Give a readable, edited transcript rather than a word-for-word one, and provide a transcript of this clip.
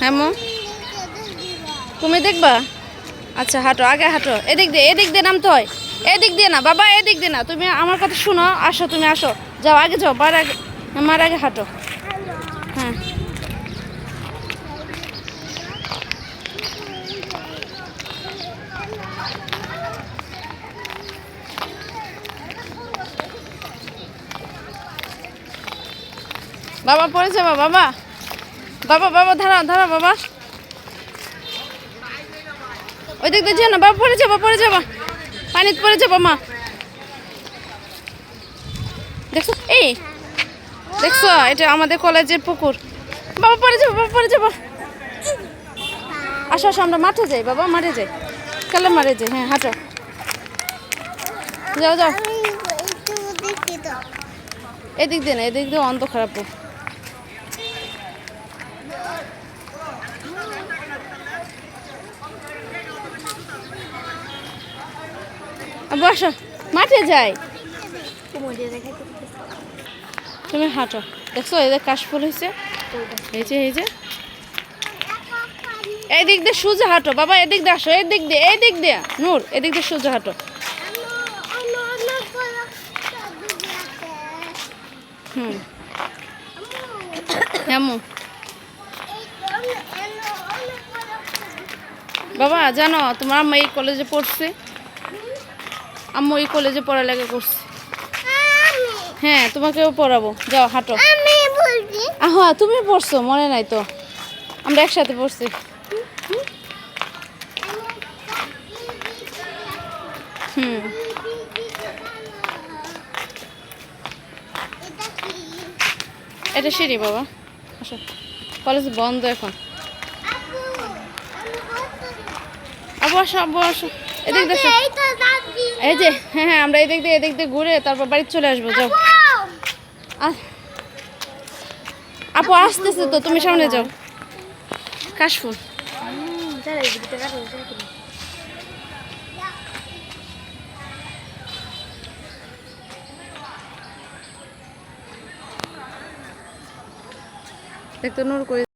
হ্যাঁ মো তুমি দেখবা? আচ্ছা হাঁটো, আগে হাঁটো। এদিক দিয়ে নামতে হয়, এদিক দিয়ে না বাবা, এদিক দিয়ে না। তুমি আমার কথা শুনো, আসো তুমি আসো, যাও আগে যাও, মার আগে হাঁটো। হ্যাঁ বাবা পড়ে যাবা বাবা, বাবা বাবা দাঁড়াও দাঁড়াও বাবা, ওই দিক দিয়ে যেও না বাবা, পড়ে যাবা পানিতে পড়ে যাবো মা। দেখছো এই দেখছো, এটা আমাদের কলেজের পুকুর। বাবা পড়ে যাবো। আসো আসো আমরা মাঠে যাই বাবা, মাঠে যাই, খেলে মাঠে যাই। হ্যাঁ হাঁটো, যাও এদিক দিয়ে অন্ত খারাপ। বসো মাঠে যাই, তুমি হাঁটো। দেখছো এই যে কাশফুল হয়েছে, এই যে এই দিক দিয়ে সোজা হাঁটো বাবা, এদিক দিয়ে আসো, এদিক দিয়ে নূর, এদিক দিয়ে সোজা হাঁটো। এমন বাবা জানো তোমার আম্মা এই কলেজে পড়ছে, আম্মু এই কলেজে পড়ালেখা করছে। হ্যাঁ তোমাকেও পড়াবো, যাও হাঁটো। হ্যাঁ তুমি পড়ছো, মনে নাই তো, আমরা একসাথে পড়ছি। এটা সিঁড়ি বাবা, আসো, কলেজ বন্ধ এখন। আসো এদিক দেখো, এই যে হ্যাঁ আমরা এদিক দিয়ে ঘুরে তারপর বাড়ি চলে আসবো। যাও আপু আসতেছে তো, তুমি সামনে যাও। কাশফুল দেখতো নূর করে